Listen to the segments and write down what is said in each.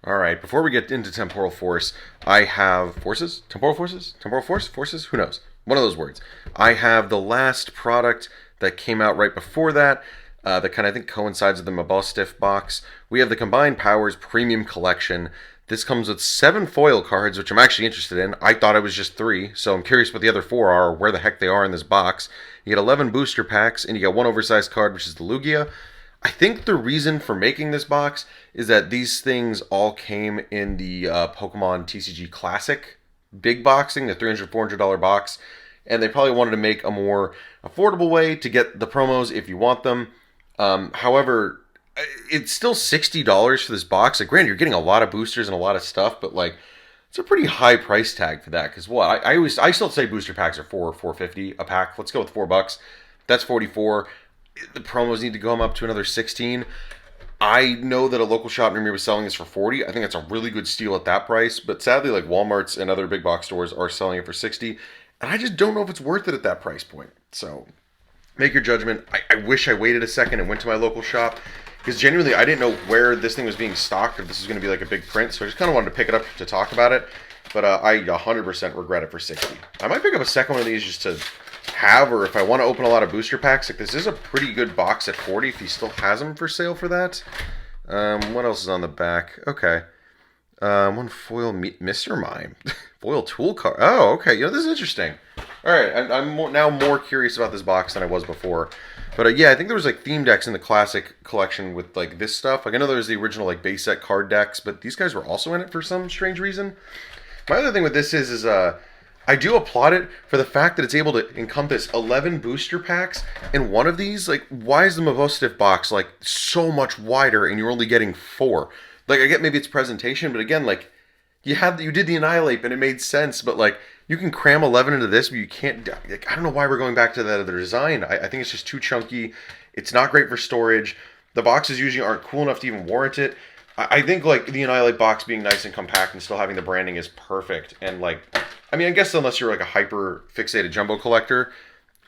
All right, before we get into Temporal Force, I have forces? Temporal Forces? Temporal Force? Forces? Who knows? One of those words. I have the last product that came out right before that, that kind of, I think, coincides with the Mabostiff box. We have the Combined Powers Premium Collection. This comes with 7 foil cards, which I'm actually interested in. I thought it was just 3, so I'm curious what the other 4 are, or where the heck they are in this box. You get 11 booster packs, and you get 1 oversized card, which is the Lugia. I think the reason for making this box is that these things all came in the Pokemon TCG Classic big boxing, the $300, $400 box, and they probably wanted to make a more affordable way to get the promos if you want them. However, it's still $60 for this box. Like, granted, you're getting a lot of boosters and a lot of stuff, but like, it's a pretty high price tag for that. Because what I still say booster packs are $4.50 a pack. Let's go with $4. That's 44. The promos need to go up to another 16. I know that a local shop near me was selling this for 40. I think that's a really good steal at that price. But sadly, like Walmart's and other big box stores are selling it for 60. And I just don't know if it's worth it at that price point. So make your judgment. I wish I waited a second and went to my local shop. Because genuinely, I didn't know where this thing was being stocked, or if this was going to be like a big print. So I just kind of wanted to pick it up to talk about it. But I 100% regret it for 60. I might pick up a second one of these just to have, or if I want to open a lot of booster packs. Like, this is a pretty good box at 40 if he still has them for sale for that. What else is on the back? Okay. One foil Mr. Mime. Foil tool card. Oh, okay. You know, this is interesting. All right. I'm now more curious about this box than I was before. But yeah, I think there was like theme decks in the classic collection with like this stuff. Like, I know there was the original like base set card decks, but these guys were also in it for some strange reason. My other thing with this is I do applaud it for the fact that it's able to encompass 11 booster packs in one of these. Like, why is the Mavostiff box like so much wider and you're only getting 4? Like, I get maybe it's presentation, but again, like, you did the Annihilate and it made sense, but like, you can cram 11 into this, but you can't. Like, I don't know why we're going back to that other design. I think it's just too chunky. It's not great for storage. The boxes usually aren't cool enough to even warrant it. I think like the Annihilate box being nice and compact and still having the branding is perfect. And like, I mean, I guess unless you're like a hyper fixated jumbo collector,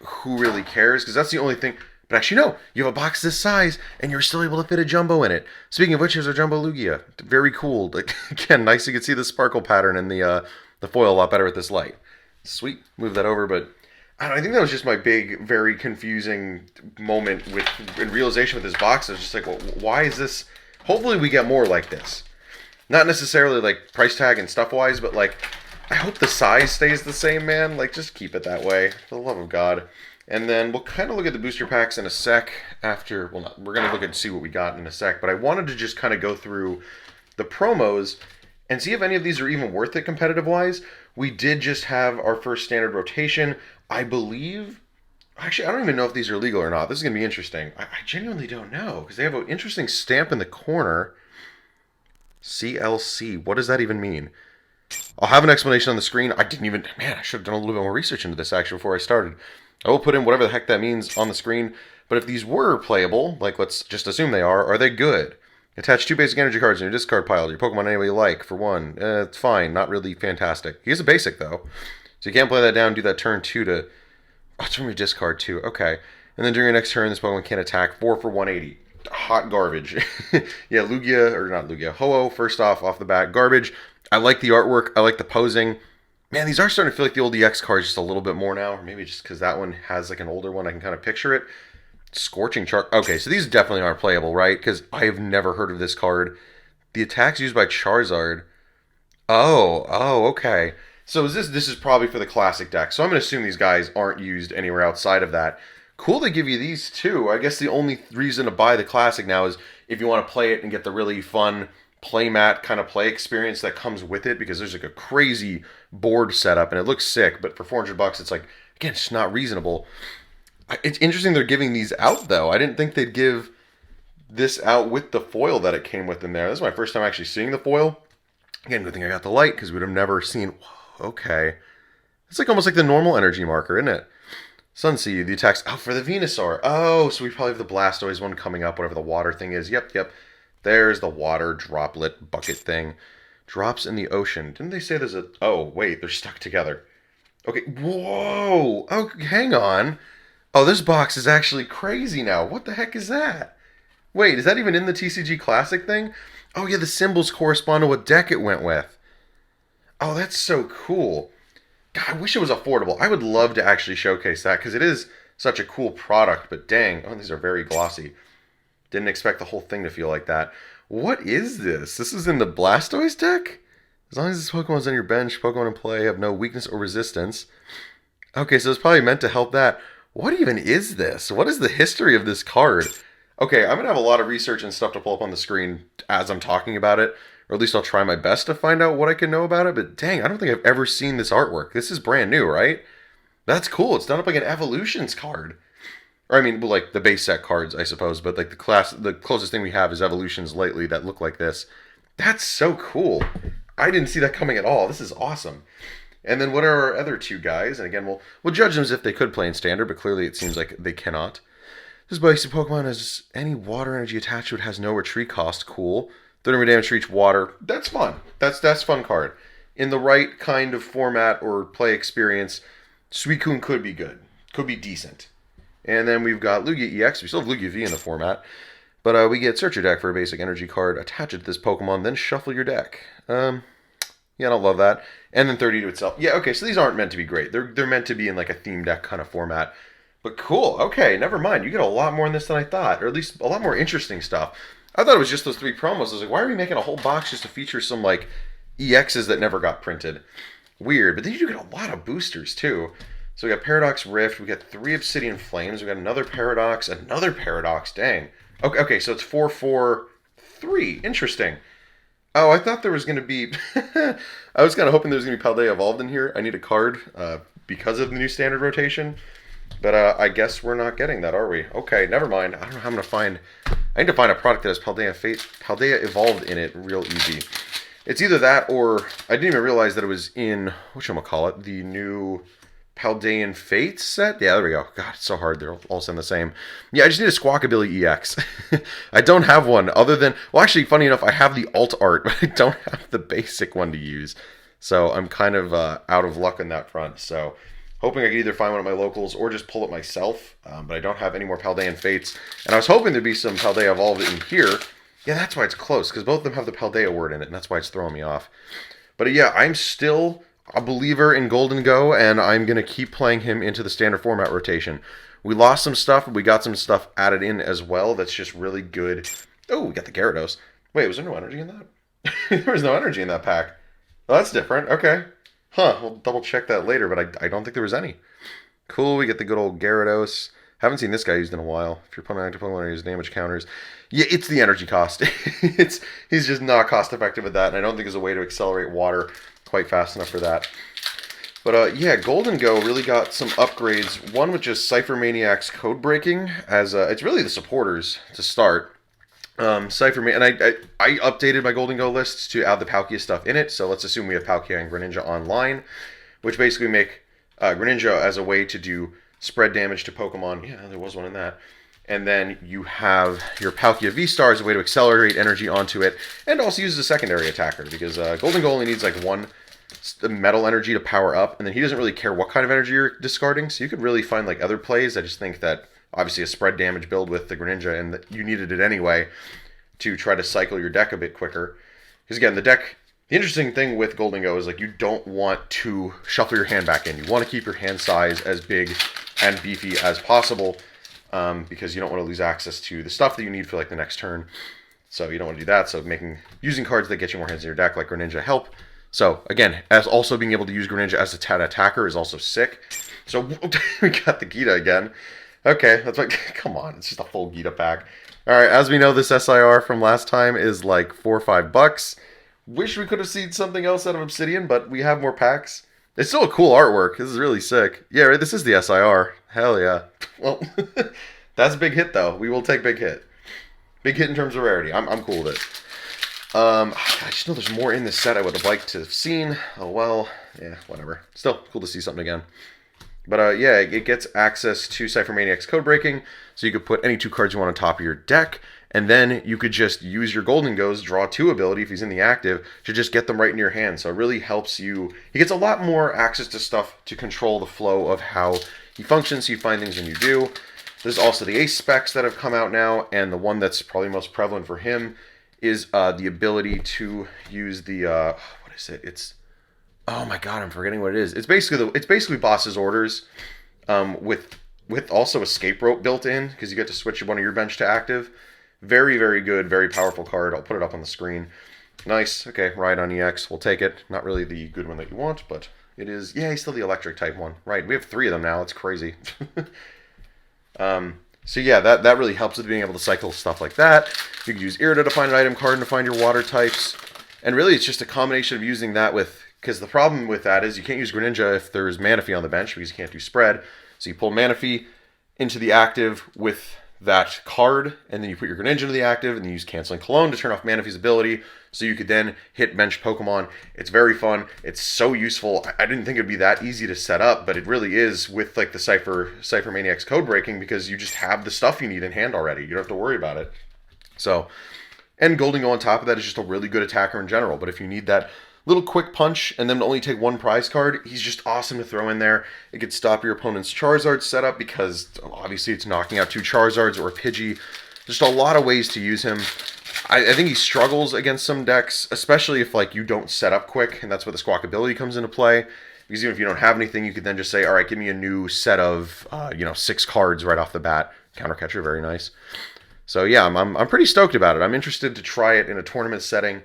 who really cares? Because that's the only thing. But actually, no, you have a box this size and you're still able to fit a jumbo in it. Speaking of which, here's a jumbo Lugia. Very cool. Like, again, nice you can see the sparkle pattern in the foil a lot better with this light. Sweet. Move that over, but I think that was just my big, very confusing moment in realization with this box. I was just like, well, why is this? Hopefully we get more like this. Not necessarily like price tag and stuff wise, but like, I hope the size stays the same, man. Like, just keep it that way, for the love of God. And then we'll kind of look at the booster packs in a sec after, well, not, we're going to look and see what we got in a sec, but I wanted to just kind of go through the promos and see if any of these are even worth it competitive-wise. We did just have our first standard rotation. I believe, actually, I don't even know if these are legal or not. This is going to be interesting. I genuinely don't know, because they have an interesting stamp in the corner. CLC, what does that even mean? I'll have an explanation on the screen. I didn't even, man, I should have done a little bit more research into this actually before I started. I will put in whatever the heck that means on the screen. But if these were playable, like let's just assume they are they good? Attach 2 basic energy cards in your discard pile to your Pokemon any way you like for 1. It's fine, not really fantastic. He is a basic though. So you can't play that down, do that turn 2 to... Oh, it's from your discard too, okay. And then during your next turn, this Pokemon can attack 4 for 180. Hot garbage. Yeah, Lugia, or not Lugia, Ho-Oh, first off the bat, garbage. I like the artwork, I like the posing. Man, these are starting to feel like the old EX cards just a little bit more now. Or maybe just because that one has like an older one, I can kind of picture it. Scorching Charge. Okay, so these definitely are playable, right? Because I have never heard of this card. The attacks used by Charizard. Oh, okay. So this is probably for the classic deck. So I'm going to assume these guys aren't used anywhere outside of that. Cool they give you these too. I guess the only reason to buy the classic now is if you want to play it and get the really fun playmat kind of play experience that comes with it, because there's like a crazy board setup and it looks sick, but for $400 it's like, again, it's not reasonable. It's interesting they're giving these out though. I didn't think they'd give this out with the foil that it came with in there. This is my first time actually seeing the foil. Again, good thing I got the light because we'd have never seen. Whoa, okay, it's like almost like the normal energy marker, isn't it? Sunseed, the attacks out for the Venusaur. Oh, so we probably have the Blastoise one coming up, whatever the water thing is. Yep. There's the water droplet bucket thing. Drops in the ocean. Didn't they say there's a... Oh, wait, they're stuck together. Okay, whoa! Oh, hang on. Oh, this box is actually crazy now. What the heck is that? Wait, is that even in the TCG Classic thing? Oh yeah, the symbols correspond to what deck it went with. Oh, that's so cool. God, I wish it was affordable. I would love to actually showcase that because it is such a cool product. But dang, oh, these are very glossy. Didn't expect the whole thing to feel like that. What is this? This is in the Blastoise deck? As long as this Pokemon's on your bench, Pokemon in play have no weakness or resistance. Okay, so it's probably meant to help that. What even is this? What is the history of this card? Okay, I'm going to have a lot of research and stuff to pull up on the screen as I'm talking about it. Or at least I'll try my best to find out what I can know about it. But dang, I don't think I've ever seen this artwork. This is brand new, right? That's cool. It's done up like an Evolutions card. Or I mean, well, like the base set cards, I suppose. But like the closest thing we have is Evolutions lately that look like this. That's so cool. I didn't see that coming at all. This is awesome. And then what are our other two guys? And again, we'll judge them as if they could play in standard, but clearly it seems like they cannot. This basic Pokemon has any water energy attached to it, has no retreat cost. Cool. 30 damage to each water. That's fun. That's fun card. In the right kind of format or play experience, Suicune could be good. Could be decent. And then we've got Lugia EX. We still have Lugia V in the format. But we get search your deck for a basic energy card, attach it to this Pokemon, then shuffle your deck. Yeah, I don't love that. And then 30 to itself. Yeah, okay, so these aren't meant to be great. They're meant to be in like a theme deck kind of format. But cool, okay, never mind. You get a lot more in this than I thought, or at least a lot more interesting stuff. I thought it was just those 3 promos. I was like, why are we making a whole box just to feature some like EXs that never got printed? Weird, but then you do get a lot of boosters too. So we got Paradox Rift, we got 3 Obsidian Flames, we got another Paradox, dang. Okay, so it's 4-4-3. Interesting. Oh, I thought there was going to be... I was kind of hoping there was going to be Paldea Evolved in here. I need a card because of the new standard rotation. But I guess we're not getting that, are we? Okay, never mind. I don't know how I'm going to find... I need to find a product that has Paldea Evolved in it real easy. It's either that or... I didn't even realize that it was in... whatchamacallit? The new... Paldean Fates set? Yeah, there we go. God, it's so hard. They're all sound the same. Yeah, I just need a Squawkabilly EX. I don't have one other than... Well, actually, funny enough, I have the alt art, but I don't have the basic one to use. So I'm kind of out of luck on that front. So hoping I could either find one at my locals or just pull it myself. But I don't have any more Paldean Fates. And I was hoping there'd be some Paldea Evolved in here. Yeah, that's why it's close, because both of them have the Paldea word in it, and that's why it's throwing me off. But yeah, I'm still... a believer in Gholdengo, and I'm going to keep playing him into the standard format rotation. We lost some stuff, but we got some stuff added in as well that's just really good. Oh, we got the Gyarados. Wait, was there no energy in that? There was no energy in that pack. Well, that's different. Okay. Huh, we'll double check that later, but I don't think there was any. Cool, we get the good old Gyarados. Haven't seen this guy used in a while. If you're putting active Pokemon, his damage counters. Yeah, it's the energy cost. He's just not cost effective with that, and I don't think there's a way to accelerate water quite fast enough for that. But yeah, Gholdengo really got some upgrades. One with just Cypher Maniac's code breaking, as it's really the supporters to start. Cypher and I updated my Gholdengo lists to add the Palkia stuff in it. So let's assume we have Palkia and Greninja online, which basically make Greninja as a way to do spread damage to Pokemon. Yeah, there was one in that. And then you have your Palkia V-Star as a way to accelerate energy onto it, and also use as a secondary attacker, because Gholdengo only needs like 1 metal energy to power up, and then he doesn't really care what kind of energy you're discarding, so you could really find like other plays. I just think that obviously a spread damage build with the Greninja, and that you needed it anyway to try to cycle your deck a bit quicker. Because again, the interesting thing with Gholdengo is like you don't want to shuffle your hand back in. You want to keep your hand size as big and beefy as possible, because you don't want to lose access to the stuff that you need for like the next turn. So you don't want to do that. So using cards that get you more hands in your deck like Greninja help. So again, as also being able to use Greninja as an attacker is also sick. So we got the Gita again. Okay, that's like, come on, it's just a full Gita pack. All right, as we know, this SIR from last time is like $4 or $5. Wish we could have seen something else out of Obsidian, but we have more packs. It's still a cool artwork. This is really sick. Yeah, right, this is the SIR. Hell yeah. Well, that's a big hit, though. We will take big hit. Big hit in terms of rarity. I'm cool with it. I just know there's more in this set I would have liked to have seen. Oh, well. Yeah, whatever. Still cool to see something again. But, yeah, it gets access to Cypher Maniac's code breaking, so you could put any 2 cards you want on top of your deck, and then you could just use your Gholdengo's Draw 2 ability, if he's in the active, to just get them right in your hand. So it really helps you. He gets a lot more access to stuff to control the flow of how he functions, so you find things when you do. There's also the Ace specs that have come out now, and the one that's probably most prevalent for him is the ability to use the what is it? It's oh my god, I'm forgetting what it is. It's basically boss's orders, with also escape rope built in because you get to switch one of your bench to active. Very very good, very powerful card. I'll put it up on the screen. Nice. Okay, Rhydon EX. We'll take it. Not really the good one that you want, but it is. Yeah, he's still the electric type one. Right. We have 3 of them now. It's crazy. So yeah, that really helps with being able to cycle stuff like that. You can use Irida to find an item card and to find your water types. And really, it's just a combination of using that with... Because the problem with that is you can't use Greninja if there's Manaphy on the bench because you can't do spread. So you pull Manaphy into the active with that card, and then you put your Greninja into the active, and you use Canceling Cologne to turn off Manaphy's ability, so you could then hit bench Pokemon. It's very fun. It's so useful. I didn't think it'd be that easy to set up, but it really is with like the Cypher Maniacs code breaking because you just have the stuff you need in hand already. You don't have to worry about it. So, and Gholdengo on top of that is just a really good attacker in general. But if you need that little quick punch and then only take 1 prize card, he's just awesome to throw in there. It could stop your opponent's Charizard setup because obviously it's knocking out 2 Charizards or a Pidgey. Just a lot of ways to use him. I think he struggles against some decks, especially if like you don't set up quick, and that's where the Squawk ability comes into play. Because even if you don't have anything, you could then just say, all right, give me a new set of 6 cards right off the bat. Counter Catcher, very nice. So yeah, I'm pretty stoked about it. I'm interested to try it in a tournament setting,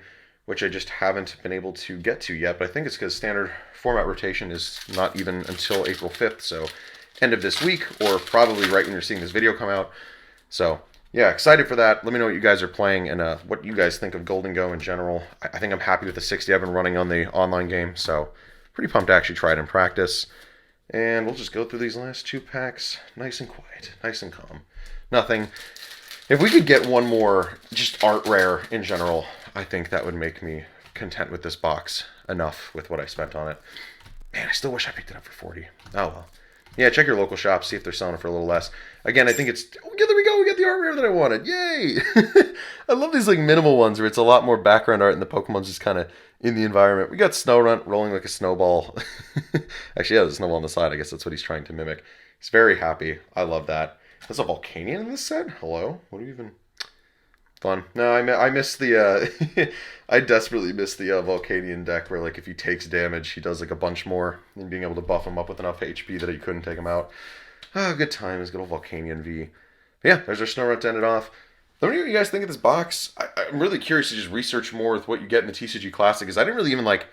which I just haven't been able to get to yet. But I think it's because standard format rotation is not even until April 5th, so end of this week, or probably right when you're seeing this video come out. So yeah, excited for that. Let me know what you guys are playing and what you guys think of Gholdengo in general. I think I'm happy with the 60 I've been running on the online game, so pretty pumped to actually try it in practice. And we'll just go through these last 2 packs nice and quiet, nice and calm. Nothing. If we could get one more just art rare in general, I think that would make me content with this box enough with what I spent on it. Man, I still wish I picked it up for 40. Oh well. Yeah, check your local shop, see if they're selling it for a little less. Again, I think it's... Oh, yeah, there we go, we got the art rare that I wanted. Yay! I love these like minimal ones where it's a lot more background art and the Pokemon's just kind of in the environment. We got Snorunt rolling like a snowball. Actually, yeah, there's a snowball on the side. I guess that's what he's trying to mimic. He's very happy. I love that. There's a Volcanion in this set? Hello? What do you even... Fun. No, I miss the, I desperately miss the Volcanion deck where, like, if he takes damage, he does, like, a bunch more, and being able to buff him up with enough HP that he couldn't take him out. Ah, good times, good old Volcanion V. But yeah, there's our Snorunt to end it off. Let me know what you guys think of this box. I'm really curious to just research more with what you get in the TCG Classic, because I didn't really even, like,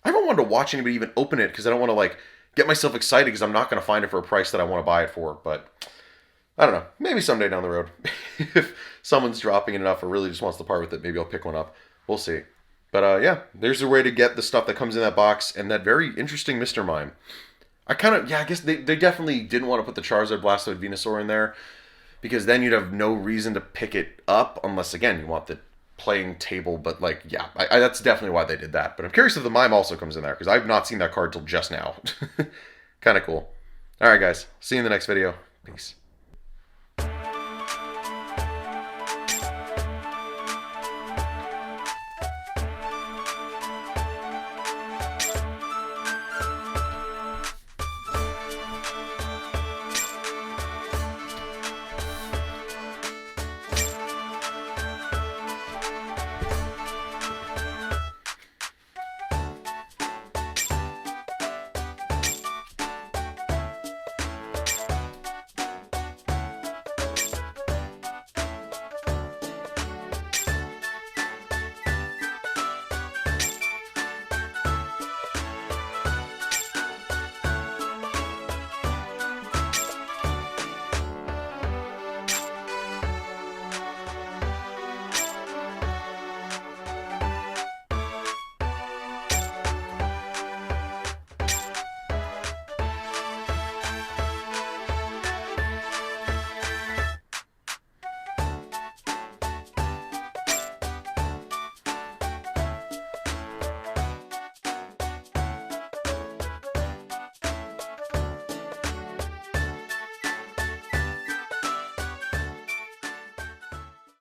I haven't wanted to watch anybody even open it, because I don't want to, like, get myself excited, because I'm not going to find it for a price that I want to buy it for, but... I don't know. Maybe someday down the road. If someone's dropping it enough or really just wants to part with it, maybe I'll pick one up. We'll see. But yeah, there's a way to get the stuff that comes in that box and that very interesting Mr. Mime. I guess they definitely didn't want to put the Charizard, Blastoise, Venusaur in there because then you'd have no reason to pick it up unless, again, you want the playing table. But, like, yeah, that's definitely why they did that. But I'm curious if the Mime also comes in there because I've not seen that card till just now. Kind of cool. All right, guys. See you in the next video. Peace.